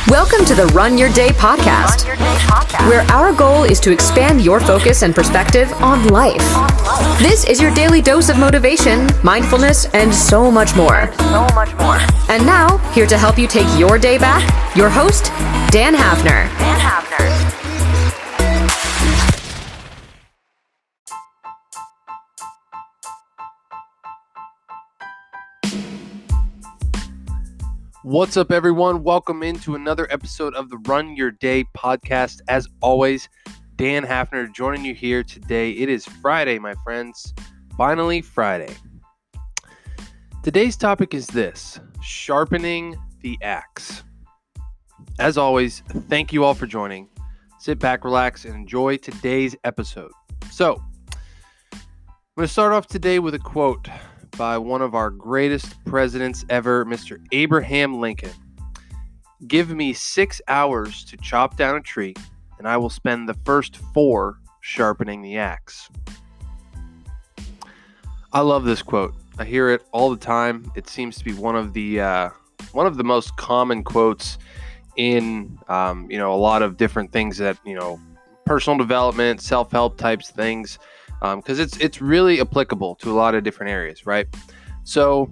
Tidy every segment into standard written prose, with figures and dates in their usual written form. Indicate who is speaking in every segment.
Speaker 1: Welcome to the Run Your Day podcast, where our goal is to expand your focus and perspective on life. This is your daily dose of motivation, mindfulness, and so much more. And now, here to help you take your day back, your host, Dan Hafner.
Speaker 2: What's up, everyone? Welcome into another episode of the Run Your Day podcast. As always, Dan Hafner joining you here today. It is Friday, my friends. Finally, Friday. Today's topic is this: sharpening the axe. As always, thank you all for joining. Sit back, relax, and enjoy today's episode. So, I'm going to start off today with a quote by one of our greatest presidents ever, Mr. Abraham Lincoln. "Give me 6 hours to chop down a tree, and I will spend the first 4 sharpening the axe." I love this quote. I hear it all the time. It seems to be one of the most common quotes in a lot of different things that personal development, self-help types things. Because it's really applicable to a lot of different areas, right? So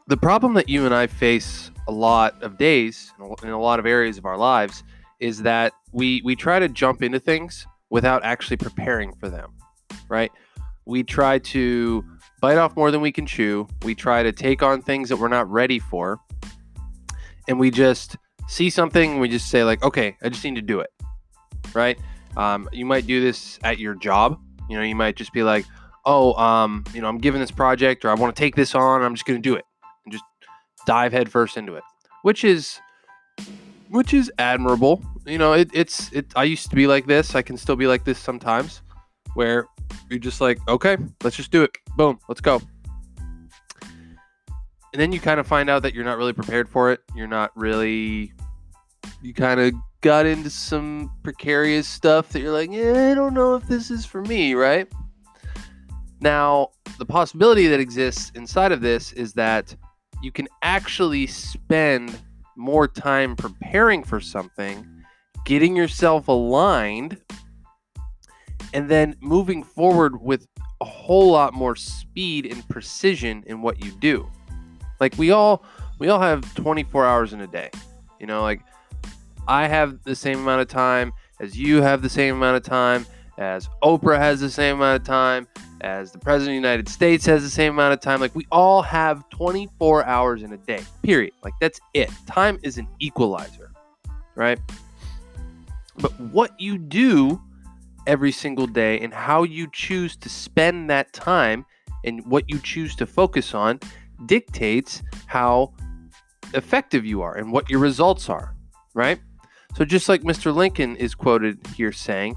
Speaker 2: the problem that you and I face a lot of days in a lot of areas of our lives is that we try to jump into things without actually preparing for them, right? We try to bite off more than we can chew. We try to take on things that we're not ready for. And we just see something and we just say like, okay, I just need to do it, right? You might do this at your job. You might just be like, I'm given this project, or I want to take this on, and I'm just going to do it and just dive headfirst into it, which is admirable. I used to be like this. I can still be like this sometimes, where you're just like, okay, let's just do it. Boom, let's go. And then you kind of find out that you're not really prepared for it. You kind of got into some precarious stuff that you're like, I don't know if this is for me, right? Now, the possibility that exists inside of this is that you can actually spend more time preparing for something, getting yourself aligned, and then moving forward with a whole lot more speed and precision in what you do. Like we all have 24 hours in a day. I have the same amount of time as you have the same amount of time, as Oprah has the same amount of time, as the President of the United States has the same amount of time. Like we all have 24 hours in a day, period. Like that's it. Time is an equalizer, right? But what you do every single day and how you choose to spend that time and what you choose to focus on dictates how effective you are and what your results are, right? So just like Mr. Lincoln is quoted here saying,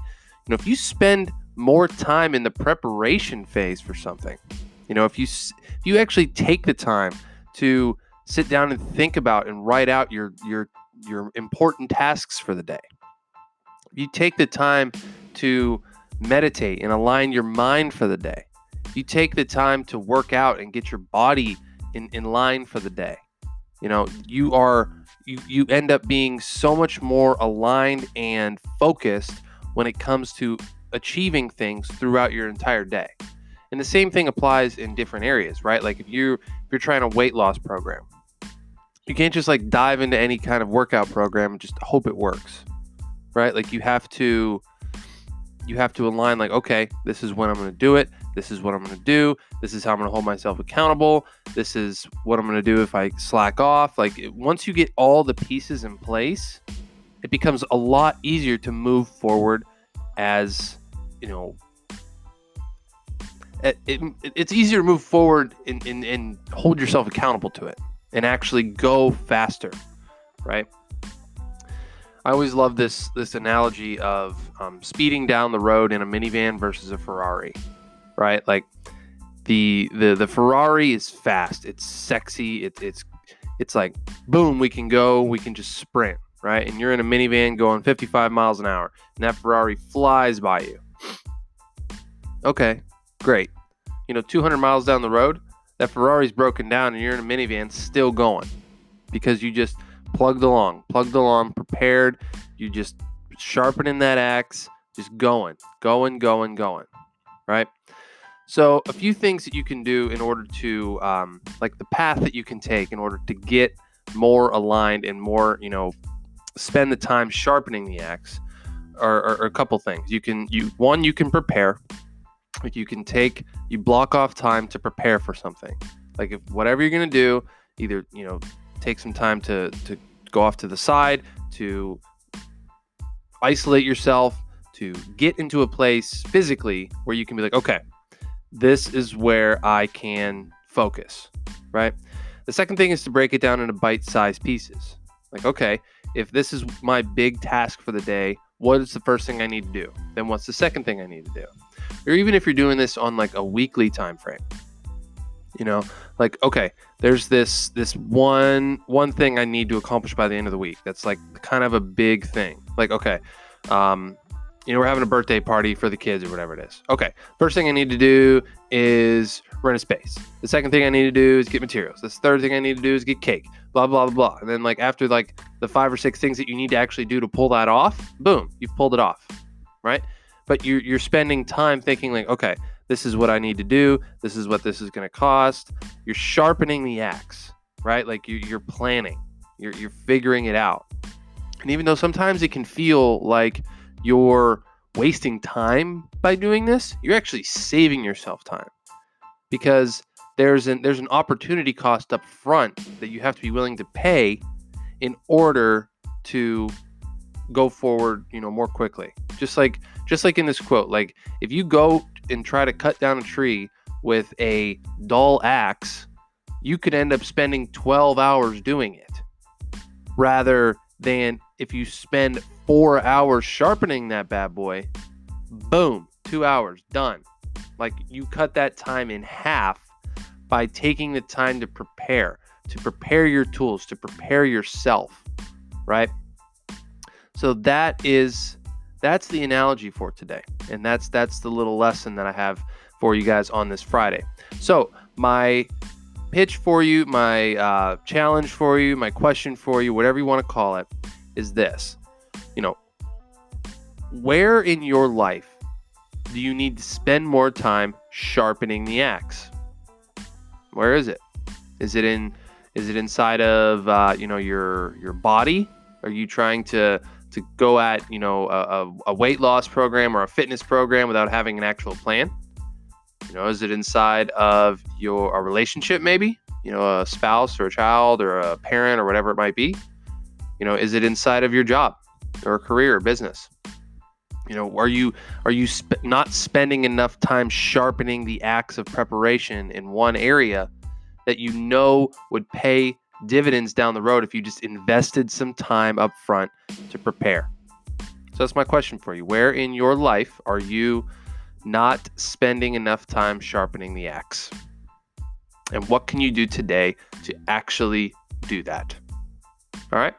Speaker 2: if you spend more time in the preparation phase for something, if you actually take the time to sit down and think about and write out your important tasks for the day, you take the time to meditate and align your mind for the day, you take the time to work out and get your body in line for the day, you end up being so much more aligned and focused when it comes to achieving things throughout your entire day. And the same thing applies in different areas, right? Like if you're trying a weight loss program, you can't just like dive into any kind of workout program and just hope it works, right? Like you have to align like, okay, this is when I'm going to do it. This is what I'm going to do. This is how I'm going to hold myself accountable. This is what I'm going to do if I slack off. Like once you get all the pieces in place, it becomes a lot easier to move forward as, it's easier to move forward and hold yourself accountable to it and actually go faster, right? I always love this analogy of speeding down the road in a minivan versus a Ferrari, right? Like the Ferrari is fast, it's sexy, it's like boom, we can just sprint, right? And you're in a minivan going 55 miles an hour, and that Ferrari flies by you. Okay, great. 200 miles down the road, that Ferrari's broken down, and you're in a minivan still going because you just plugged along, prepared. You just sharpening that axe, just going, right? So a few things that you can do in order to, like the path that you can take in order to get more aligned and more, spend the time sharpening the axe are a couple things. You can prepare. Like you block off time to prepare for something. Like if whatever you're going to do, either, take some time to go off to the side, to isolate yourself, to get into a place physically where you can be like, okay, this is where I can focus, right? The second thing is to break it down into bite-sized pieces. Like, okay, if this is my big task for the day, what is the first thing I need to do? Then what's the second thing I need to do? Or even if you're doing this on like a weekly time frame, like, okay, there's this one thing I need to accomplish by the end of the week. That's like kind of a big thing. Like, okay, we're having a birthday party for the kids or whatever it is. Okay, first thing I need to do is rent a space. The second thing I need to do is get materials. The third thing I need to do is get cake, blah, blah, blah, blah. And then like after like the 5 or 6 things that you need to actually do to pull that off, boom, you've pulled it off, right? But you're spending time thinking like, okay, this is what I need to do. This is what this is going to cost. You're sharpening the axe, right? Like you're planning, you're figuring it out. And even though sometimes it can feel like you're wasting time by doing this, you're actually saving yourself time, because there's an opportunity cost up front that you have to be willing to pay in order to go forward, more quickly. Just like in this quote, like if you go and try to cut down a tree with a dull axe, you could end up spending 12 hours doing it, rather than if you spend 4 hours sharpening that bad boy, boom, 2 hours, done. Like you cut that time in half by taking the time to prepare your tools, to prepare yourself, right? So that's the analogy for today. And that's the little lesson that I have for you guys on this Friday. So my pitch for you, my challenge for you, my question for you, whatever you want to call it, is this. Where in your life do you need to spend more time sharpening the axe? Where is it? Is it inside of your body? Are you trying to go at a weight loss program or a fitness program without having an actual plan? Is it inside of a relationship, maybe a spouse or a child or a parent or whatever it might be? Is it inside of your job or career or business? Are you not spending enough time sharpening the axe of preparation in one area that would pay dividends down the road if you just invested some time up front to prepare? So that's my question for you. Where in your life are you not spending enough time sharpening the axe? And what can you do today to actually do that? All right.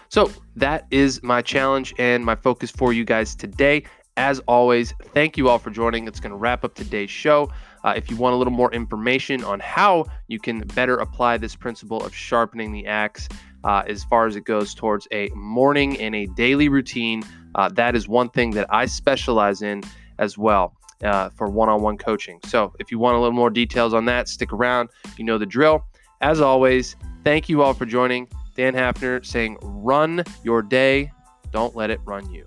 Speaker 2: So that is my challenge and my focus for you guys today. As always, thank you all for joining. It's going to wrap up today's show. If you want a little more information on how you can better apply this principle of sharpening the axe as far as it goes towards a morning and a daily routine, that is one thing that I specialize in as well for one-on-one coaching. So if you want a little more details on that, stick around. You know the drill. As always, thank you all for joining. Dan Hafner saying, run your day. Don't let it run you.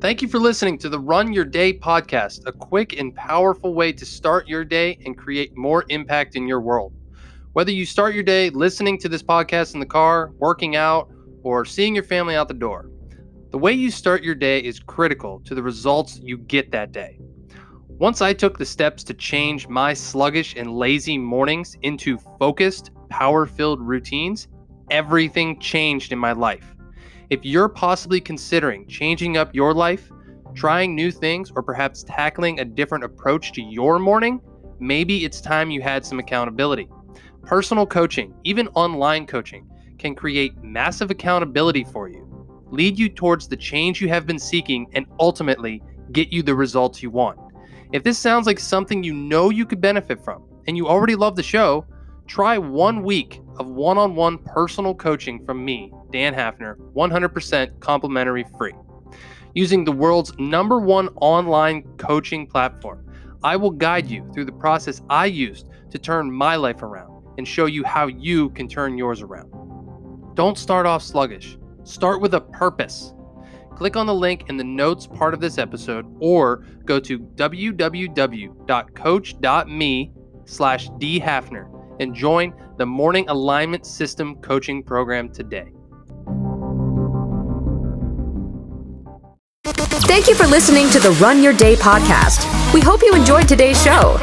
Speaker 2: Thank you for listening to the Run Your Day podcast, a quick and powerful way to start your day and create more impact in your world. Whether you start your day listening to this podcast in the car, working out, or seeing your family out the door, the way you start your day is critical to the results you get that day. Once I took the steps to change my sluggish and lazy mornings into focused, power-filled routines, everything changed in my life. If you're possibly considering changing up your life, trying new things, or perhaps tackling a different approach to your morning, maybe it's time you had some accountability. Personal coaching, even online coaching, can create massive accountability for you, lead you towards the change you have been seeking, and ultimately get you the results you want. If this sounds like something you know you could benefit from, and you already love the show, try 1 week of one-on-one personal coaching from me, Dan Hafner, 100% complimentary free. Using the world's #1 online coaching platform, I will guide you through the process I used to turn my life around and show you how you can turn yours around. Don't start off sluggish. Start with a purpose. Click on the link in the notes part of this episode or go to www.coach.me/dhafner and join the Morning Alignment System Coaching Program today.
Speaker 1: Thank you for listening to the Run Your Day podcast. We hope you enjoyed today's show.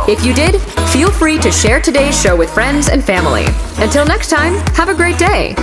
Speaker 1: If you did, feel free to share today's show with friends and family. Until next time, have a great day.